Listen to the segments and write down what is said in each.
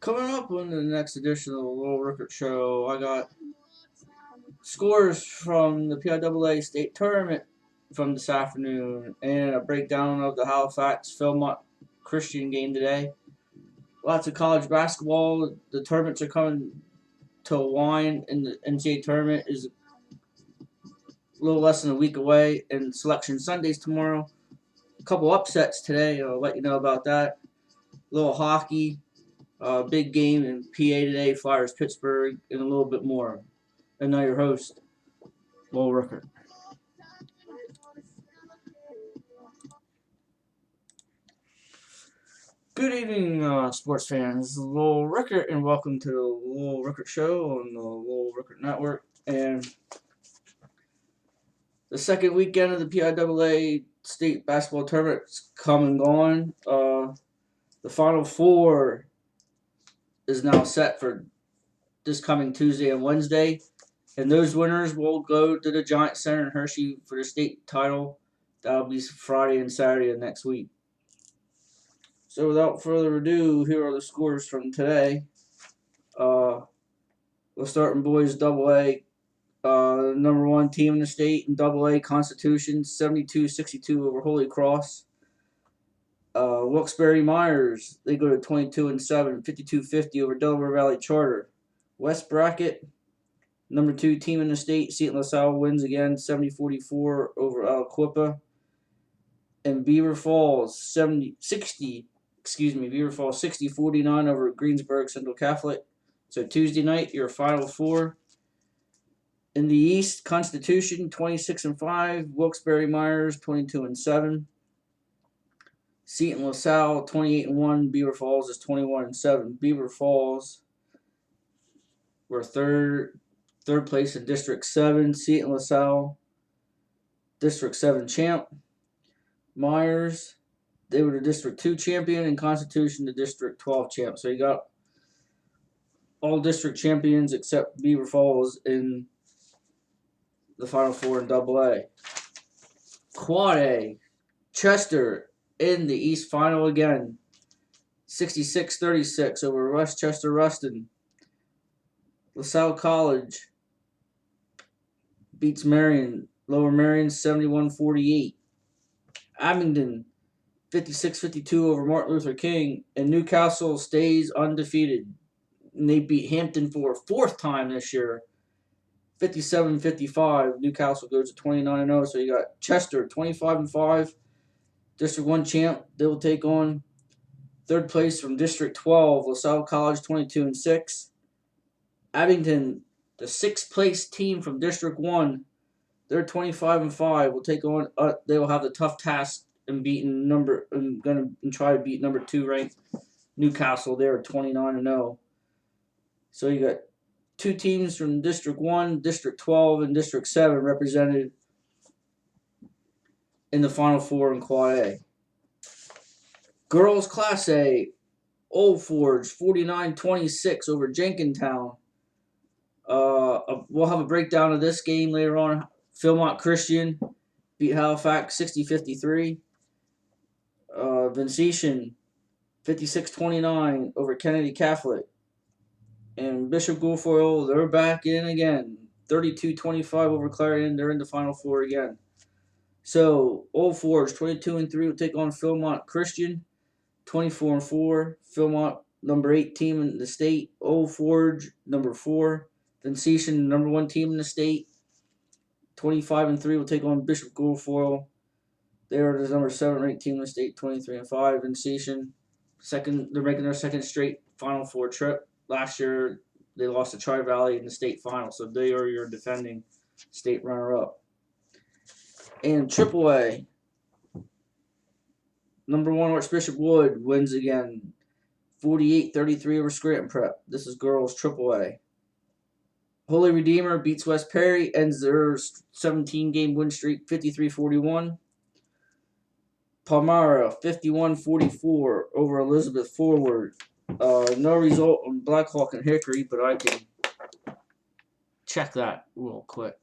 Coming up on the next edition of the Little Rickert Show, I got scores from the PIAA state tournament from this afternoon and a breakdown of the Halifax Philmont Christian game today. Lots of college basketball. The tournaments are coming to a wind, and the NCAA tournament is a little less than a week away, and Selection Sundays tomorrow. A couple upsets today. I'll let you know about that. A little hockey. Big game in PA today, Flyers Pittsburgh, and a little bit more. And now your host, Lowell Rickert. Good evening, sports fans. This is Lowell Rickert, and welcome to the Lowell Rickert Show on the Lowell Rickert Network. And the second weekend of the PIAA state basketball tournament's come and gone. The Final Four is now set for this coming Tuesday and Wednesday. And those winners will go to the Giant Center in Hershey for the state title. That'll be Friday and Saturday of next week. So without further ado, here are the scores from today. We'll start in boys Double A. Number one team in the state in Double A, Constitution, 72-62 over Holy Cross. Wilkes-Barre Myers, they go to 22-7, 52-50 over Delaware Valley Charter. West Bracket, number two team in the state, Seton LaSalle wins again, 70-44 over Aliquippa. And Beaver Falls, 60-49 over Greensburg Central Catholic. So Tuesday night, your Final Four. In the East, Constitution, 26-5, Wilkes-Barre Myers, 22-7. Seton LaSalle, 28-1, Beaver Falls is 21-7. Beaver Falls were third place in District 7. Seton LaSalle, District 7 champ. Myers, they were the District 2 champion, and Constitution, the District 12 champ. So you got all district champions except Beaver Falls in the Final Four in Double A. Quad A, Chester in the East Final again, 66-36 over Westchester Ruston. LaSalle College beats Marion, Lower Marion, 71-48. Abingdon, 56-52 over Martin Luther King, and Newcastle stays undefeated. And they beat Hampton for a fourth time this year, 57-55. Newcastle goes to 29-0. So you got Chester, 25-5, District 1 champ. They will take on third place from District 12, LaSalle College, 22-6. Abington, the sixth place team from District 1, they're 25-5. Will take on. They will have the tough task in try to beat number 2 ranked Newcastle. They're 29-0. So you got two teams from District 1, District 12, and District 7 represented in the Final Four in Quad A. Girls Class A, Old Forge, 49-26 over Jenkintown. We'll have a breakdown of this game later on. Philmont Christian beat Halifax 60-53. Vincentian 56-29 over Kennedy Catholic. And Bishop Guilfoyle, they're back in again. 32-25 over Clarion. They're in the Final Four again. So Old Forge 22-3 will take on Philmont Christian, 24-4. Philmont number 8 team in the state. Old Forge number 4. Vincentian number 1 team in the state, 25-3 will take on Bishop Guilfoyle. They are the number 7 ranked team in the state, 23-5. Vincentian, they're making their second straight Final Four trip. Last year they lost to Tri-Valley in the state final, so they are your defending state runner-up. And AAA, number 1 Archbishop Wood wins again, 48-33 over Scranton Prep. This is girls AAA. Holy Redeemer beats West Perry, ends their 17-game win streak, 53-41. Palmyra, 51-44 over Elizabeth Forward. No result on Blackhawk and Hickory, but I can check that real quick.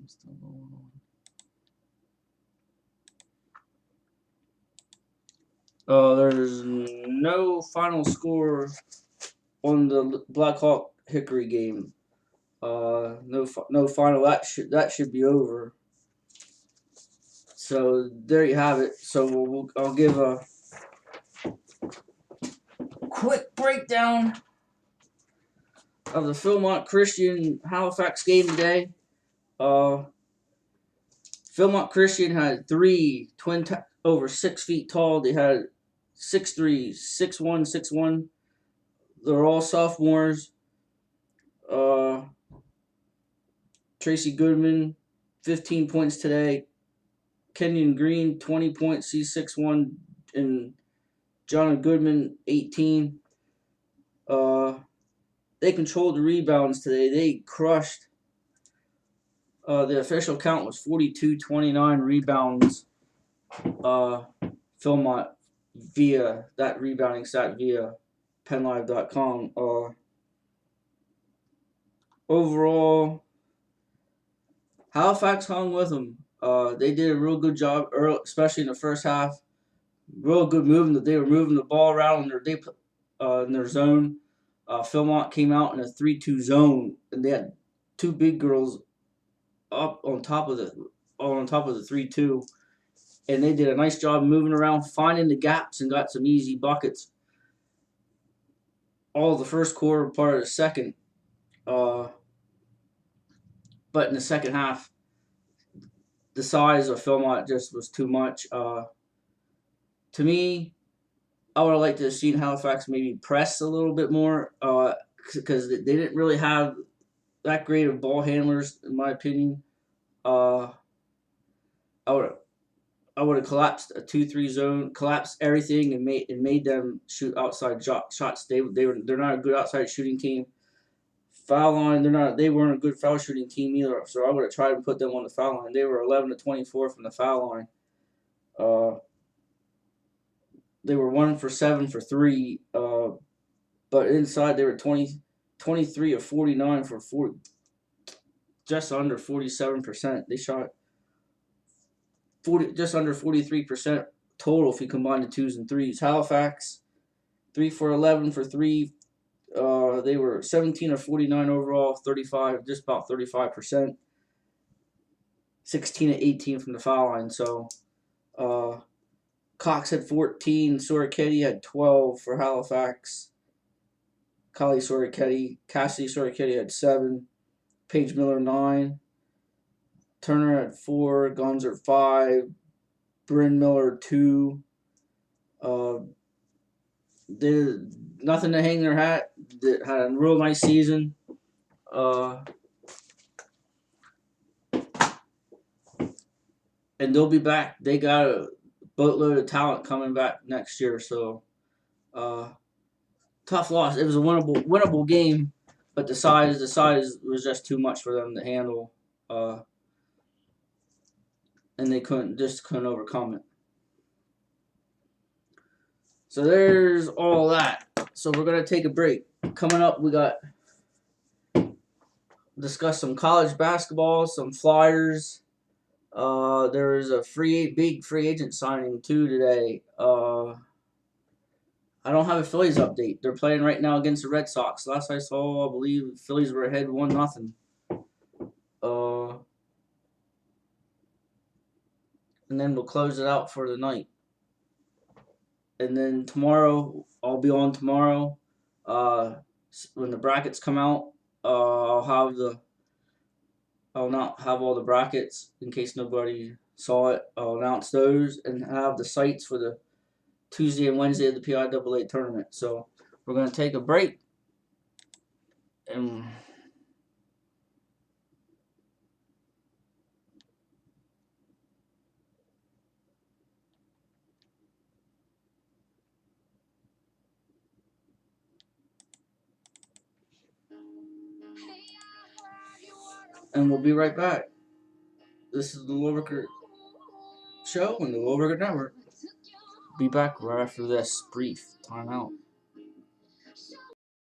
still going on. There's no final score on the Black Hawk Hickory game. No final. That should be over. So there you have it. So I'll give a quick breakdown of the Philmont Christian Halifax game today. Philmont Christian had three over 6 feet tall. They had 6'3", 6'1", 6'1". They're all sophomores. Tracy Goodman, 15 points today. Kenyon Green, 20 points. He's 6'1", and John Goodman, 18. They controlled the rebounds today. They crushed. The official count was 42-29 rebounds. Philmont via that rebounding stat via PennLive.com. Overall, Halifax hung with them. They did a real good job, especially in the first half. Real good movement. They were moving the ball around in their zone. Philmont came out in a 3-2 zone, and they had two big girls up on top of the 3-2, and they did a nice job moving around, finding the gaps, and got some easy buckets. All the first quarter, part of the second. But in the second half, the size of Philmont just was too much. To me, I would have liked to have seen Halifax maybe press a little bit more, because they didn't really have that great of ball handlers, in my opinion. I would have collapsed a 2-3 zone, collapsed everything, and made them shoot outside shots. They're not a good outside shooting team. Foul line, they weren't a good foul shooting team either. So I would have tried to put them on the foul line. They were 11-24 from the foul line. They were 1 for 7 for 3, but inside they were 23 of 49 for 40, just under 47%. They shot just under 43% total if you combine the 2s and 3s. Halifax, 3 for 11 for 3. They were 17 of 49 overall, just about 35%. 16 of 18 from the foul line. So, Cox had 14. Sorichetti had 12 for Halifax. Cassidy Sorichetti had 7. Paige Miller 9. Turner had 4. Gonzer 5. Bryn Miller 2. Did nothing to hang their hat. They had a real nice season. And they'll be back. They got a boatload of talent coming back next year. So, tough loss. It was a winnable game, but the size was just too much for them to handle. And they couldn't overcome it. So there's all that. So we're gonna take a break. Coming up, we got discuss some college basketball, some Flyers. There is a big free agent signing too today. I don't have a Phillies update. They're playing right now against the Red Sox. Last I saw, I believe the Phillies were ahead 1-0. And then we'll close it out for the night. And then tomorrow, I'll be on tomorrow. When the brackets come out, I'll not have all the brackets in case nobody saw it. I'll announce those and have the sites for the Tuesday and Wednesday of the PIAA tournament. So we're going to take a break. And we'll be right back. This is the Lowerker Show and the Lowerker Network. Be back right after this brief timeout.